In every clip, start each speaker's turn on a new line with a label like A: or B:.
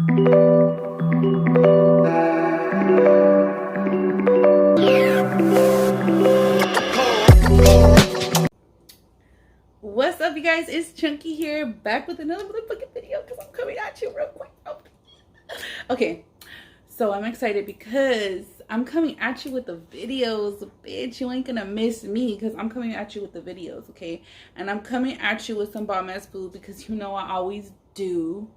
A: What's up, you guys? It's Chunky here, back with another motherfucking video because I'm coming at you real quick. Okay, so I'm excited because I'm coming at you with the videos, bitch. You ain't gonna miss me because I'm coming at you with the videos, okay? And I'm coming at you with some bomb ass food because you know I always do.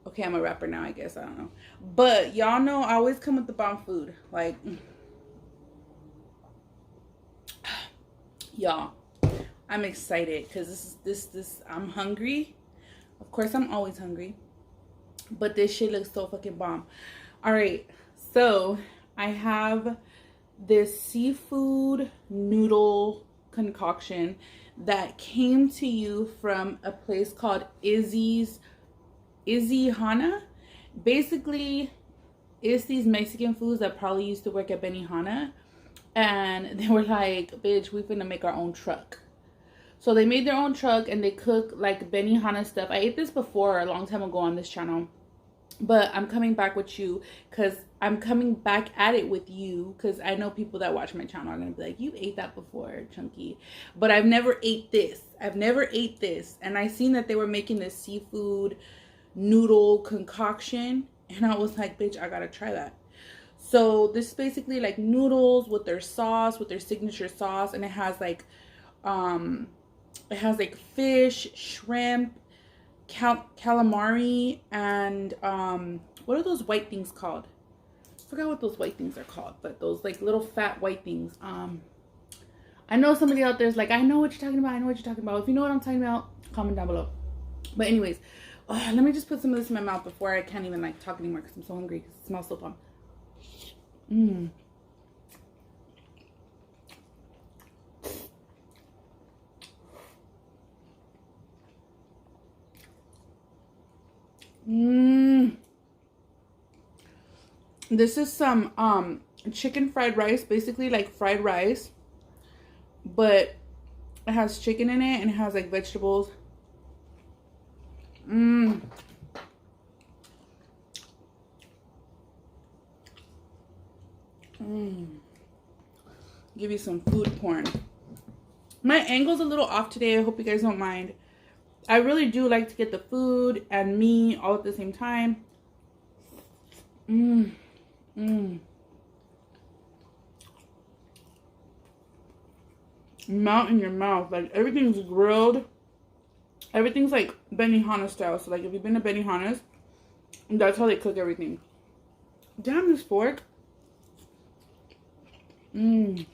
A: Okay, I'm a rapper now, I guess. I don't know. But y'all know I always come with the bomb food. Like, y'all, I'm excited because this I'm hungry. Of course, I'm always hungry. But this shit looks so fucking bomb. All right, so I have this seafood noodle concoction that came to you from a place called Izzy Hana. Basically, it's these Mexican foods that probably used to work at Benihana. And they were like, bitch, we finna make our own truck. So they made their own truck and they cook like Benihana stuff. I ate this before a long time ago on this channel. But I'm coming back with you because I'm coming back at it with you because I know people that watch my channel are going to be like, you ate that before, Chunky. But I've never ate this. And I seen that they were making this seafood noodle concoction. And I was like, bitch, I got to try that. So this is basically like noodles with their sauce, with their signature sauce. And it has like fish, shrimp, calamari, and what are those white things called? I forgot what those white things are called, but those like little fat white things. I know somebody out there's like, I know what you're talking about. If you know what I'm talking about, comment down below. But anyways, let me just put some of this in my mouth before I can't even like talk anymore because I'm so hungry because it smells so bomb. This is some chicken fried rice, basically like fried rice, but it has chicken in it and it has like vegetables. Give you some food porn. My angle's a little off today. I hope you guys don't mind. I really do like to get the food and me all at the same time. Melt in your mouth. Like, everything's grilled. Everything's like Benihana style. So, like, if you've been to Benihana's, that's how they cook everything. Damn, this fork. You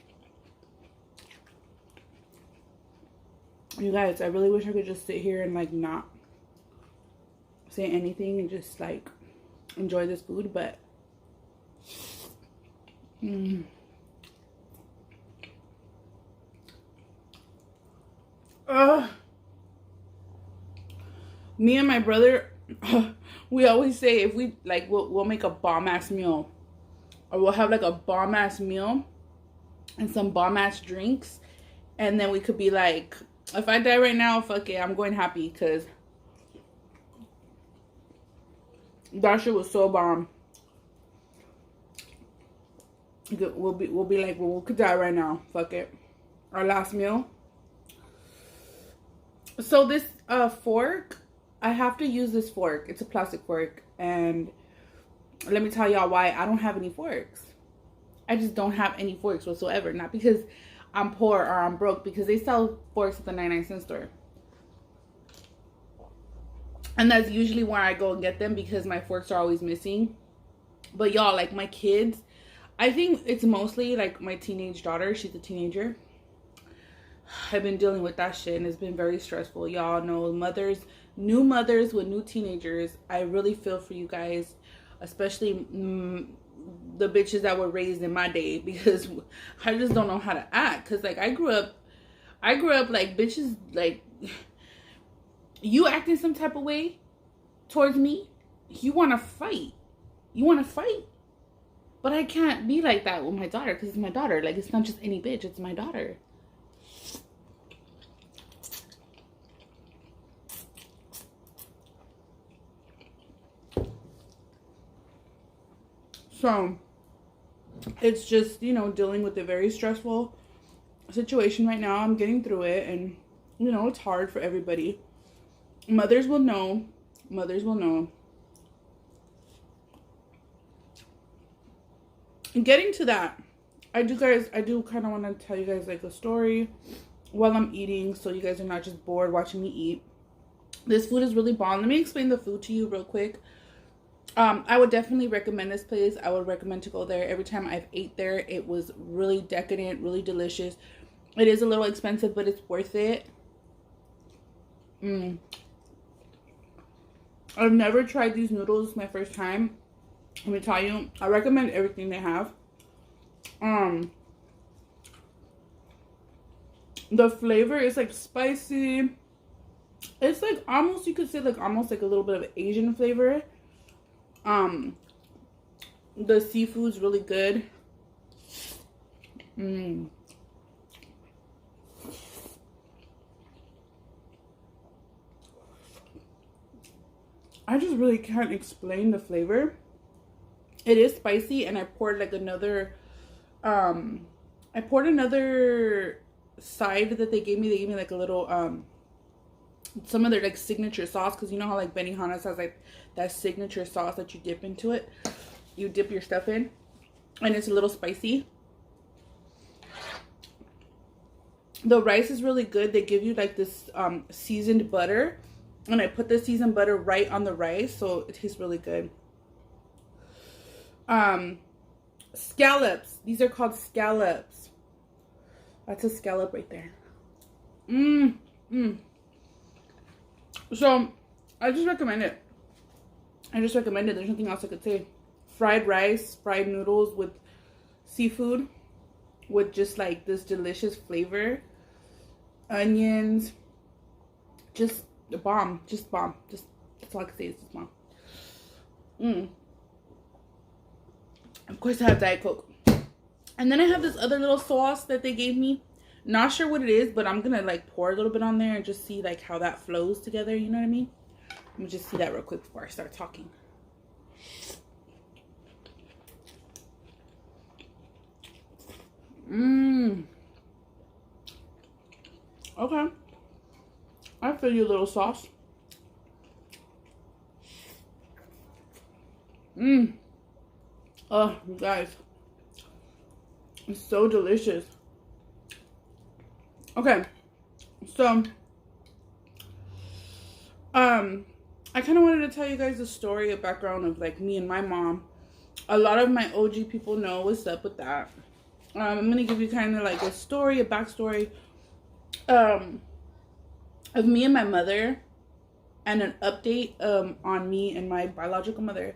A: guys, I really wish I could just sit here and like not say anything and just like enjoy this food, but me and my brother, we always say if we like we'll make a bomb ass meal, or we'll have like a bomb ass meal and some bomb ass drinks, and then we could be like, if I die right now, fuck it, I'm going happy because that shit was so bomb. We'll be like, well, we could die right now, fuck it. Our last meal. So this fork, I have to use this fork. It's a plastic fork, and let me tell y'all why I don't have any forks. I just don't have any forks whatsoever. Not because I'm poor or I'm broke, because they sell forks at the 99-cent store. And that's usually where I go and get them because my forks are always missing. But y'all, like my kids, I think it's mostly like my teenage daughter. She's a teenager. I've been dealing with that shit and it's been very stressful. Y'all know new mothers with new teenagers. I really feel for you guys, especially the bitches that were raised in my day, because I just don't know how to act. Cause like I grew up like bitches, like you acting some type of way towards me, you want to fight. But I can't be like that with my daughter because it's my daughter. Like, it's not just any bitch, it's my daughter. So it's just, you know, dealing with a very stressful situation right now. I'm getting through it, and you know, it's hard for everybody. Mothers will know. Mothers will know. And getting to that, I do kind of want to tell you guys like a story while I'm eating, so you guys are not just bored watching me eat. This food is really bomb. Let me explain the food to you real quick. I would definitely recommend this place. I would recommend to go there. Every time I've ate there, it was really decadent, really delicious. It is a little expensive, but it's worth it. I've never tried these noodles. It's my first time. Let me tell you, I recommend everything they have. The flavor is like spicy. It's like almost, you could say like almost like a little bit of Asian flavor. The seafood's really good. I just really can't explain the flavor. It is spicy, and I poured like another side that they gave me. They gave me like a little some of their like signature sauce, because you know how like Benihana's has like that signature sauce that you dip into it. You dip your stuff in, and it's a little spicy. The rice is really good. They give you like this seasoned butter, and I put the seasoned butter right on the rice, so it tastes really good. Scallops. These are called scallops. That's a scallop right there. So I just recommend it. There's nothing else I could say. Fried rice, fried noodles with seafood, with just like this delicious flavor. Onions. Just a bomb. Just bomb. Just, that's all I can say is just bomb. Of course I have Diet Coke. And then I have this other little sauce that they gave me. Not sure what it is, but I'm gonna like pour a little bit on there and just see like how that flows together, you know what I mean? Let me just see that real quick before I start talking. Okay. I feel you, little sauce. Oh, you guys. It's so delicious. Okay. So, I kind of wanted to tell you guys a story, a background of like me and my mom. A lot of my OG people know what's up with that. I'm going to give you kind of like a story, a backstory of me and my mother, and an update on me and my biological mother.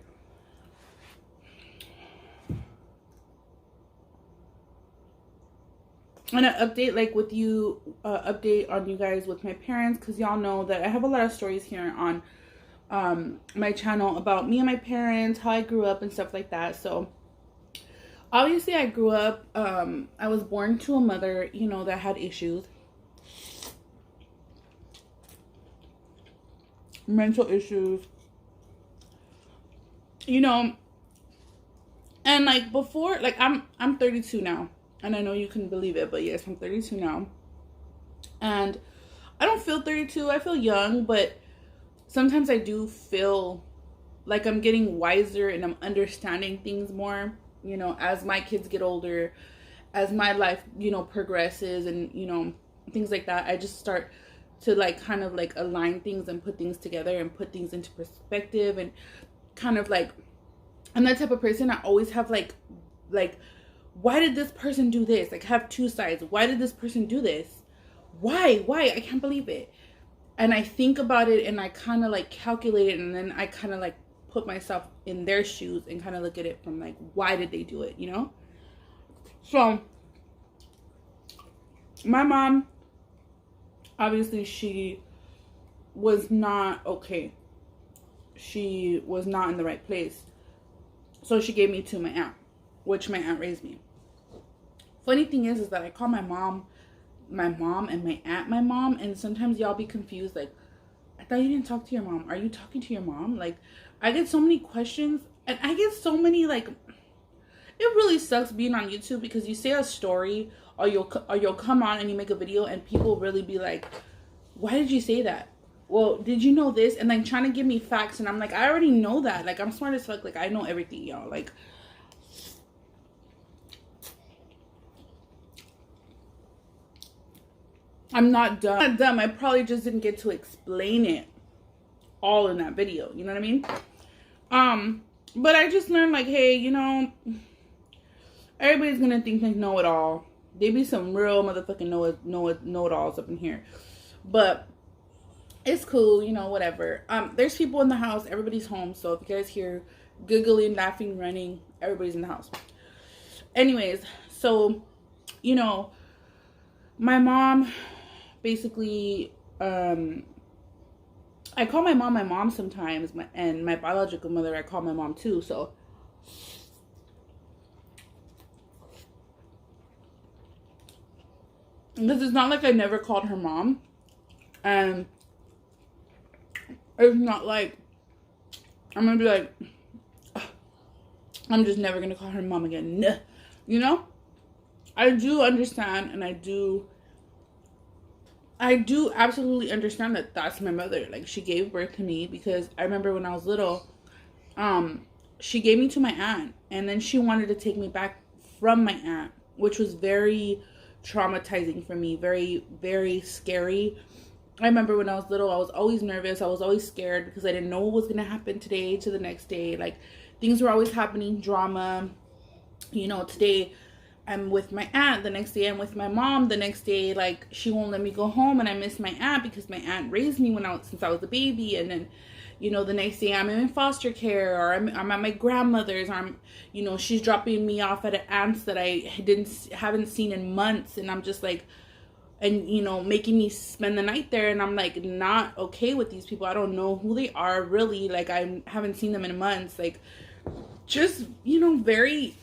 A: And an update like with you, update on you guys with my parents, because y'all know that I have a lot of stories here on my channel about me and my parents, how I grew up and stuff like that. So obviously I grew up, I was born to a mother, you know, that had issues, mental issues, you know. And like before, like I'm 32 now, and I know you can believe it, but yes, I'm 32 now. And I don't feel 32. I feel young, but sometimes I do feel like I'm getting wiser and I'm understanding things more, you know, as my kids get older, as my life, you know, progresses, and, you know, things like that. I just start to like kind of like align things and put things together and put things into perspective, and kind of like, I'm that type of person. I always have like why did this person do this? Like, have two sides. Why did this person do this? Why? I can't believe it. And I think about it, and I kind of like calculate it, and then I kind of like put myself in their shoes and kind of look at it from like, why did they do it, you know? So my mom, obviously she was not okay. She was not in the right place. So she gave me to my aunt, which my aunt raised me. Funny thing is that I call my mom, and my aunt my mom, and sometimes y'all be confused, like, I thought you didn't talk to your mom. Are you talking to your mom? Like, I get so many questions, and I get so many, like, it really sucks being on YouTube because you say a story or you'll come on and you make a video and people really be like, why did you say that? Well, did you know this? And like trying to give me facts, and I'm like, I already know that. Like, I'm smart as fuck. Like, I know everything, y'all. Like, I'm not dumb. I'm not dumb. I probably just didn't get to explain it all in that video. You know what I mean? But I just learned, like, hey, you know, everybody's gonna think they know it all. They be some real motherfucking know it alls up in here. But it's cool, you know, whatever. There's people in the house. Everybody's home. So if you guys hear giggling, laughing, running, everybody's in the house. Anyways, so, you know, my mom basically, I call my mom sometimes, and my biological mother, I call my mom too. So because it's not like I never called her mom, and it's not like I'm gonna be like, I'm just never gonna call her mom again. Nah. You know, I do understand, and I do absolutely understand that that's my mother. Like, she gave birth to me, because I remember when I was little, she gave me to my aunt, and then she wanted to take me back from my aunt, which was very traumatizing for me, very, very scary. I remember when I was little, I was always nervous. I was always scared because I didn't know what was going to happen today to the next day. Like, things were always happening, drama. You know, today I'm with my aunt, the next day I'm with my mom, the next day, like, she won't let me go home, and I miss my aunt because my aunt raised me since I was a baby. And then, you know, the next day I'm in foster care, or I'm at my grandmother's, or you know, she's dropping me off at an aunt's that I haven't seen in months, and I'm just like, and, you know, making me spend the night there, and I'm like, not okay with these people. I don't know who they are, really. Like, I haven't seen them in months. Like, just, you know, very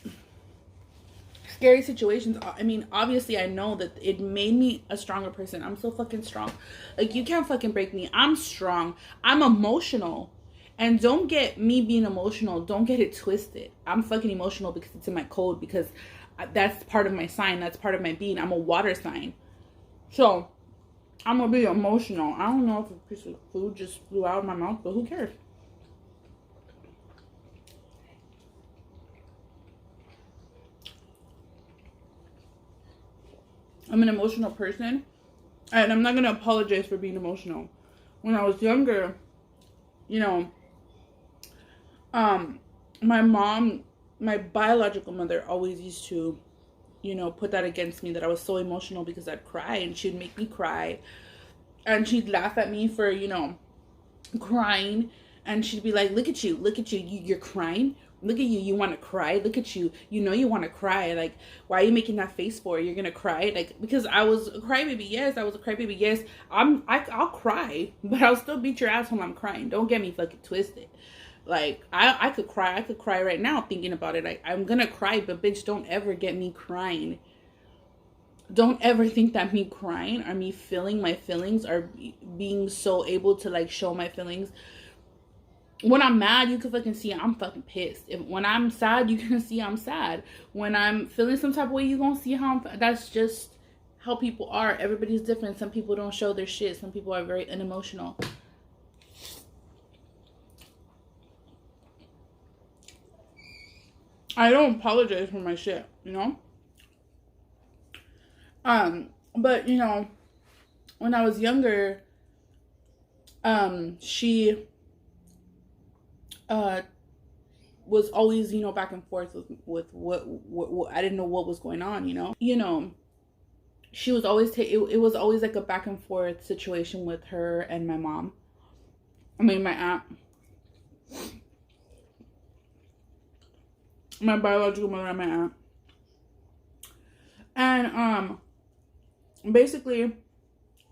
A: scary situations. I mean, obviously I know that it made me a stronger person. I'm so fucking strong. Like, you can't fucking break me. I'm strong. I'm emotional. And don't get me being emotional, don't get it twisted. I'm fucking emotional because it's in my code, because that's part of my sign. That's part of my being. I'm a water sign. So, I'm gonna be emotional. I don't know if a piece of food just flew out of my mouth, but who cares? I'm an emotional person, and I'm not gonna apologize for being emotional. When I was younger, you know, my mom, my biological mother, always used to, you know, put that against me, that I was so emotional because I'd cry, and she'd make me cry, and she'd laugh at me for, you know, crying, and she'd be like, look at you, you're crying, look at you, you want to cry, look at you, you know you want to cry, like, why are you making that face for? You're gonna cry? Like, because I was a crybaby. Yes, I was a crybaby. Yes, I'll cry, but I'll still beat your ass when I'm crying. Don't get me fucking twisted. Like, I could cry right now thinking about it. Like, I'm gonna cry, but bitch, don't ever get me crying. Don't ever think that me crying or me feeling my feelings or being so able to, like, show my feelings. When I'm mad, you can fucking see I'm fucking pissed. When I'm sad, you can see I'm sad. When I'm feeling some type of way, you gonna see how that's just how people are. Everybody's different. Some people don't show their shit. Some people are very unemotional. I don't apologize for my shit, you know? But, you know, when I was younger, she was always, you know, back and forth with what I didn't know what was going on, you know? You know, she was always, it was always like a back and forth situation with her and my mom. I mean, my aunt. My biological mother and my aunt. And basically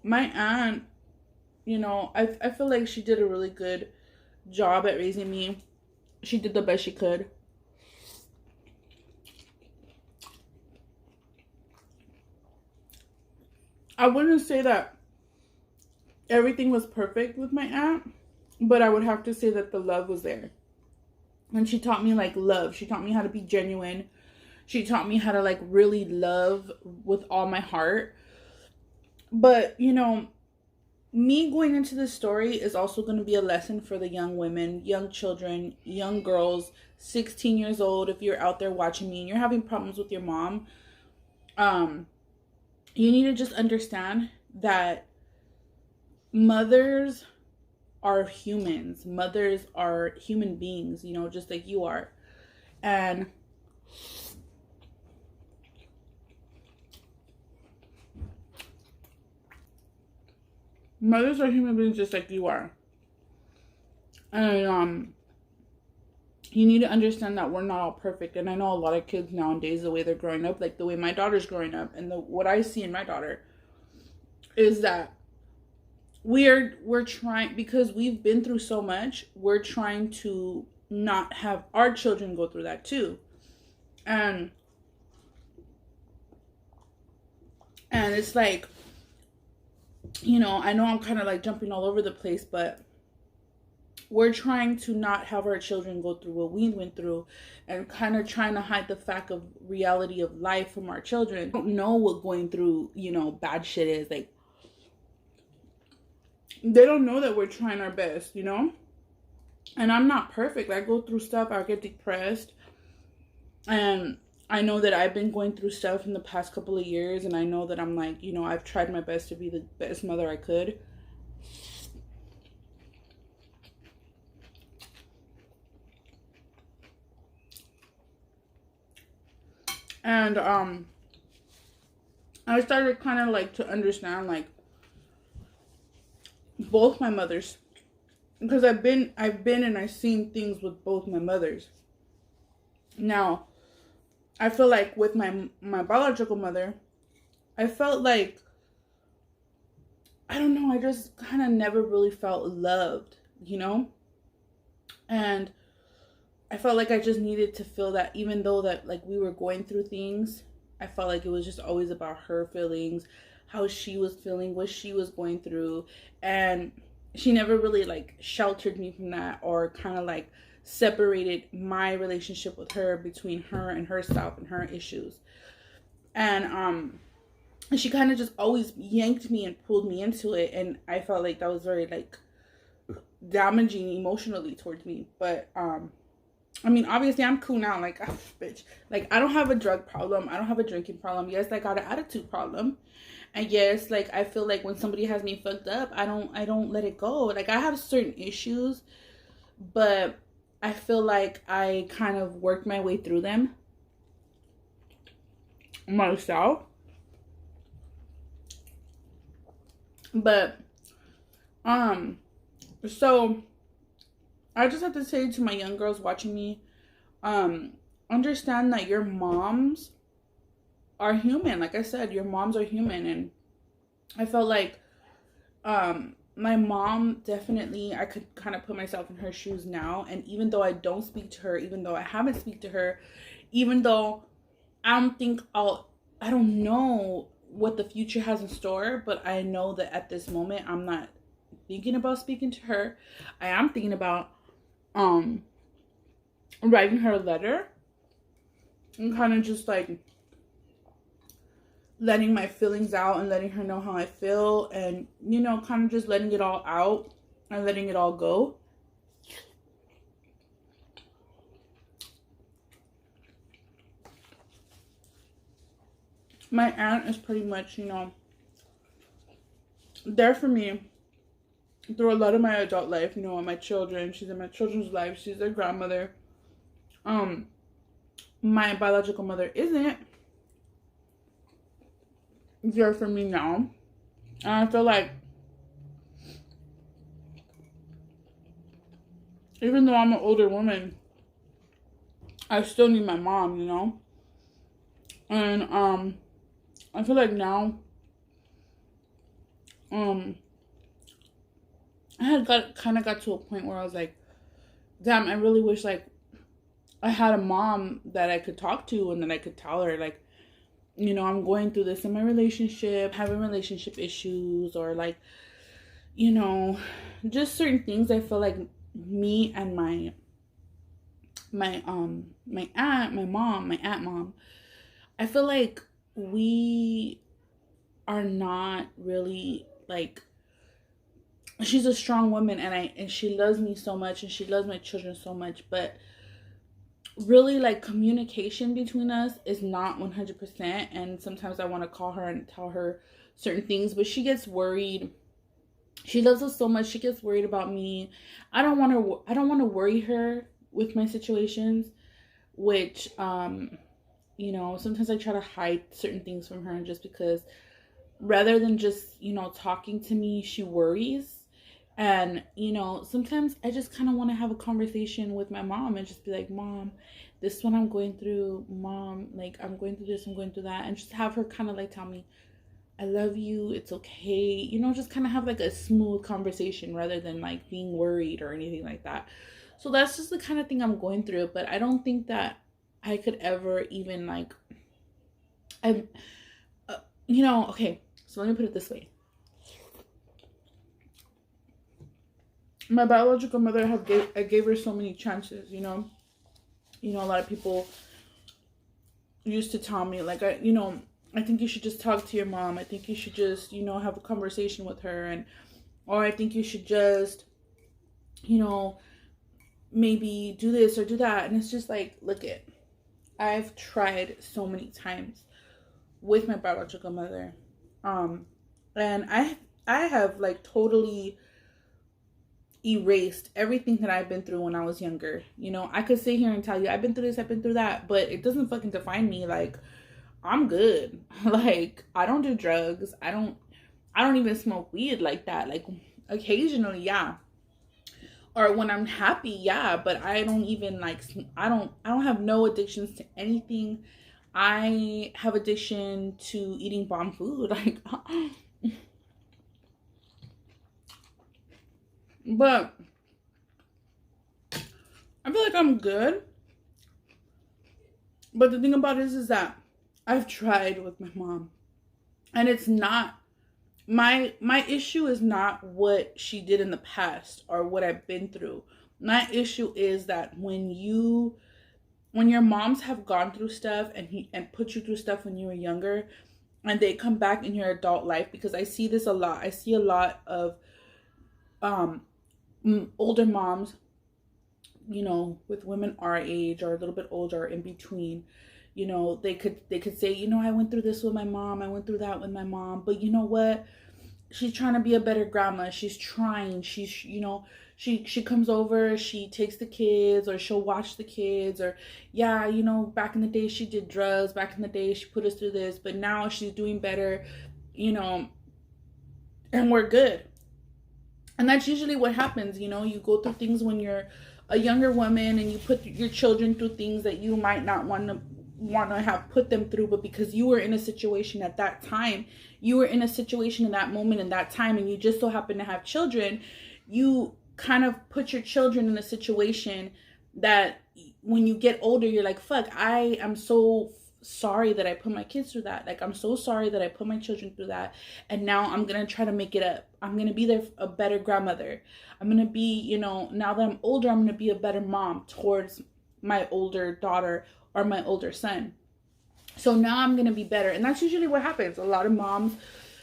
A: my aunt, you know, I feel like she did a really good job at raising me. She did the best she could. I wouldn't say that everything was perfect with my aunt, but I would have to say that the love was there. And she taught me, like, love. She taught me how to be genuine. She taught me how to like really love with all my heart. But, you know, me going into this story is also going to be a lesson for the young women, young children, young girls, 16 years old. If you're out there watching me and you're having problems with your mom, you need to just understand that mothers are humans. Mothers are human beings, you know, just like you are. And mothers are human beings just like you are. And you need to understand that we're not all perfect. And I know a lot of kids nowadays, the way they're growing up, like the way my daughter's growing up, and what I see in my daughter is that we're trying, because we've been through so much, we're trying to not have our children go through that too. And it's like, you know, I know I'm kind of like jumping all over the place, but we're trying to not have our children go through what we went through, and kind of trying to hide the fact of reality of life from our children. They don't know what going through, you know, bad shit is. Like, they don't know that we're trying our best, you know? And I'm not perfect. I go through stuff. I get depressed. And I know that I've been going through stuff in the past couple of years. And I know that I'm like, you know, I've tried my best to be the best mother I could. And I started kind of like to understand like both my mothers, because I've been and I've seen things with both my mothers. Now, I feel like with my biological mother, I felt like, I don't know, I just kind of never really felt loved, you know? And I felt like I just needed to feel that, even though that like we were going through things, I felt like it was just always about her feelings, how she was feeling, what she was going through. And she never really like sheltered me from that, or kind of like separated my relationship with her between her and herself and her issues. And she kind of just always yanked me and pulled me into it. And I felt like that was very like damaging emotionally towards me. But I mean, obviously I'm cool now. Like, oh, bitch, like I don't have a drug problem, I don't have a drinking problem. Yes, I got an attitude problem. And yes, like I feel like when somebody has me fucked up, I don't let it go. Like, I have certain issues, but I feel like I kind of worked my way through them myself. But so I just have to say to my young girls watching me, understand that your moms are human. Like I said, your moms are human. And I felt like my mom, definitely, I could kind of put myself in her shoes now. And even though I don't speak to her, even though I haven't speak to her, even though I don't know what the future has in store, but I know that at this moment I'm not thinking about speaking to her. I am thinking about writing her a letter and kind of just like letting my feelings out and letting her know how I feel, and, you know, kind of just letting it all out and letting it all go. My aunt is pretty much, you know, there for me through a lot of my adult life, you know, and my children. She's in my children's life. She's their grandmother. My biological mother isn't there for me now. And I feel like even though I'm an older woman, I still need my mom, you know? And I feel like now I had got to a point where I was like, damn, I really wish like I had a mom that I could talk to and that I could tell her, like, you know, I'm going through this in my relationship, having relationship issues, or like, you know, just certain things. I feel like me and my aunt mom I feel like we are not really like, she's a strong woman, and she loves me so much, and she loves my children so much, but really, like, communication between us is not 100%. And sometimes I want to call her and tell her certain things, but she gets worried. She loves us so much, she gets worried about me. I don't want to worry her with my situations, which sometimes I try to hide certain things from her, just because rather than just talking to me, she worries. And sometimes I just kind of want to have a conversation with my mom and just be like, Mom, this is what I'm going through. Mom, like, I'm going through this, I'm going through that. And just have her kind of like tell me, I love you, it's okay. Just kind of have like a smooth conversation rather than like being worried or anything like that. So that's just the kind of thing I'm going through. But I don't think that I could ever even like, okay, so let me put it this way. My biological mother I gave her so many chances, a lot of people used to tell me like, I think you should just talk to your mom. I think you should just, have a conversation with her, or I think you should just, maybe do this or do that. And it's just like, look it, I've tried so many times with my biological mother. And I have like totally erased everything that I've been through when I was younger. I could sit here and tell you I've been through this, I've been through that, but it doesn't fucking define me. Like, I'm good. Like, I don't do drugs. I don't even smoke weed like that. Like, occasionally, yeah. Or when I'm happy, yeah, but I don't even like, I don't have no addictions to anything. I have addiction to eating bomb food. Like, but I feel like I'm good. But the thing about it is that I've tried with my mom, and it's not my issue is not what she did in the past or what I've been through. My issue is that when your moms have gone through stuff and put you through stuff when you were younger, and they come back in your adult life, because I see this a lot. I see a lot of older moms, with women our age or a little bit older or in between. They could say, I went through this with my mom, I went through that with my mom, but you know what? She's trying to be a better grandma. She's trying. She's, she comes over, she takes the kids, or she'll watch the kids, or yeah, back in the day she did drugs, back in the day she put us through this, but now she's doing better, and we're good. And that's usually what happens. You go through things when you're a younger woman, and you put your children through things that you might not want to have put them through, but because you were in a situation at that time, you were in a situation in that moment in that time, and you just so happen to have children, you kind of put your children in a situation that when you get older, you're like, fuck, I am so sorry that I put my kids through that. Like, I'm so sorry that I put my children through that, and now I'm gonna try to make it up. I'm gonna be a better grandmother. I'm gonna be, now that I'm older, I'm gonna be a better mom towards my older daughter or my older son. So now I'm gonna be better. And that's usually what happens. A lot of moms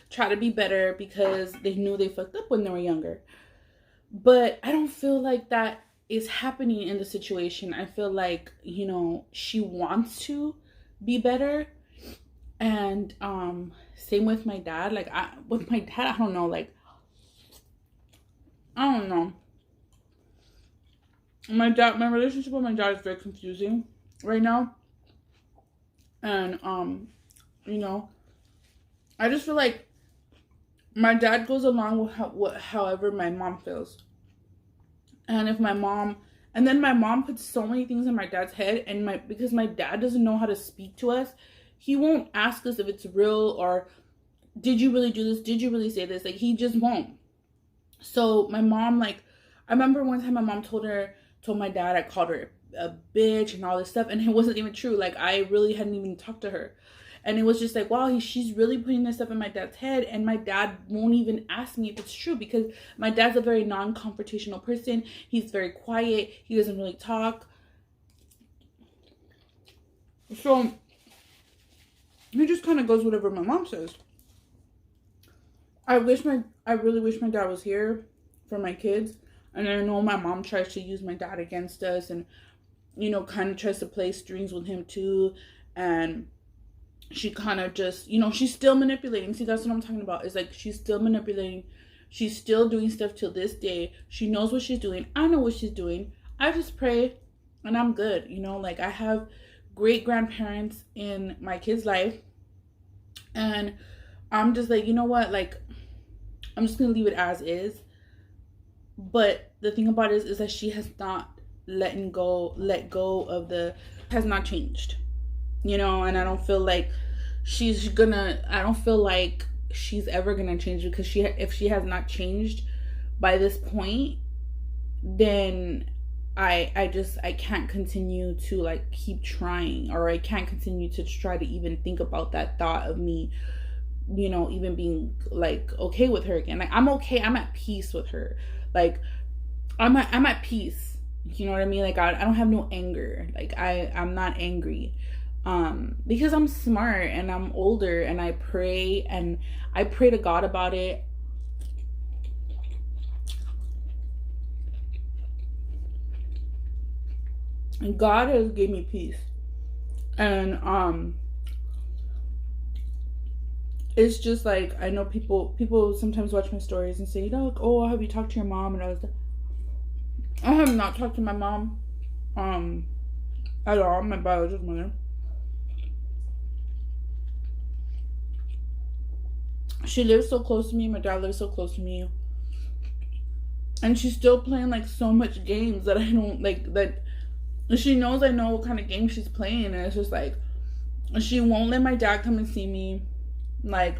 A: try to be better because they knew they fucked up when they were younger. But I don't feel like that is happening in the situation. I feel like, she wants to be better. And same with my dad. Like, with my dad, I don't know. Like, I don't know. My relationship with my dad is very confusing right now. And I just feel like my dad goes along with however my mom feels. And if my mom, and then my mom puts so many things in my dad's head, and because my dad doesn't know how to speak to us, he won't ask us if it's real, or did you really do this? Did you really say this? Like, he just won't. So my mom, like, I remember one time my mom told my dad I called her a bitch and all this stuff, and it wasn't even true. Like, I really hadn't even talked to her, and it was just like, wow, she's really putting this stuff in my dad's head, and my dad won't even ask me if it's true, because my dad's a very non-confrontational person. He's very quiet. He doesn't really talk. So It just kind of goes whatever my mom says. I really wish my dad was here for my kids. And I know my mom tries to use my dad against us, and, you know, kind of tries to play strings with him too. And she kind of just, you know, she's still manipulating. See, that's what I'm talking about. It's like she's still manipulating. She's still doing stuff till this day. She knows what she's doing. I know what she's doing. I just pray and I'm good. You know, like I have great grandparents in my kid's life. And I'm just like, you know what? Like, I'm just going to leave it as is. But the thing about it is that she has not let go of has not changed. You know, and I don't feel like I don't feel like she's ever gonna change, because if she has not changed by this point, then I can't continue to like keep trying, or I can't continue to try to even think about that thought of me, you know, even being like okay with her again. Like I'm okay, I'm at peace with her. Like I'm at peace. You know what I mean? Like I don't have no anger. Like I'm not angry. Because I'm smart and I'm older, and I pray to God about it. And God has given me peace. And it's just like, I know people sometimes watch my stories and say, you know, oh, have you talked to your mom? And I have not talked to my mom at all, my biological mother. She lives so close to me. My dad lives so close to me. And she's still playing like so much games that I don't like, that she knows I know what kind of game she's playing. And it's just like, she won't let my dad come and see me. Like,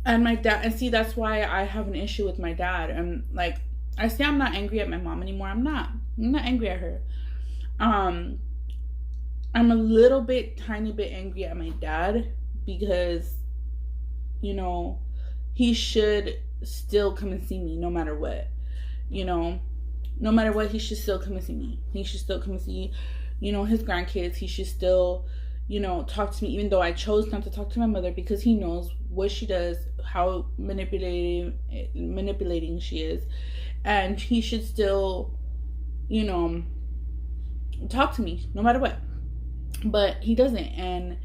A: and my dad, and see, that's why I have an issue with my dad. And like, I say I'm not angry at my mom anymore. I'm not angry at her. I'm a tiny bit angry at my dad, because, you know, he should still come and see me no matter what. You know, no matter what, he should still come and see me. He should still come and see, you know, his grandkids. He should still, you know, talk to me, even though I chose not to talk to my mother, because he knows what she does, how manipulating she is. And he should still, you know, talk to me no matter what. But he doesn't. And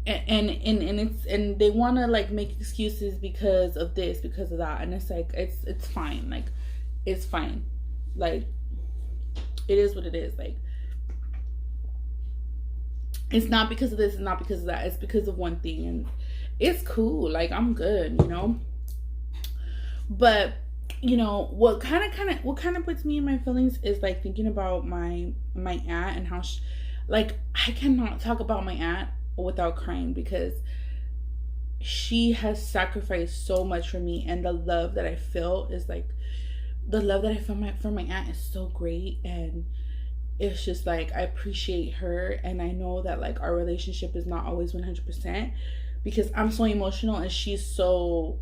A: they want to like make excuses because of this, because of that. And it's like, it's fine. Like, it's fine. Like, it is what it is. Like, it's not because of this, it's not because of that, it's because of one thing. And it's cool. Like, I'm good, you know. But, you know, what kind of puts me in my feelings is like thinking about my aunt, and how like, I cannot talk about my aunt without crying, because she has sacrificed so much for me. And the love that I feel is like, the love that I feel for my aunt is so great. And it's just like, I appreciate her. And I know that like our relationship is not always 100%, because I'm so emotional and she's so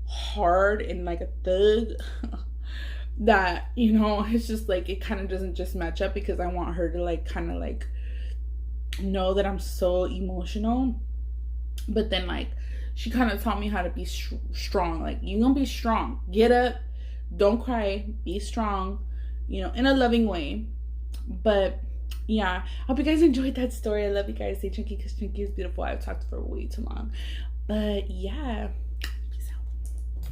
A: hard and like a thug that, you know, it's just like, it kind of doesn't just match up, because I want her to like kind of like know that I'm so emotional. But then like, she kind of taught me how to be strong. Like, you're gonna be strong, get up, don't cry, be strong, you know, in a loving way. But yeah, I hope you guys enjoyed that story. I love you guys. Stay chunky, because chunky is beautiful. I've talked for way too long. But yeah,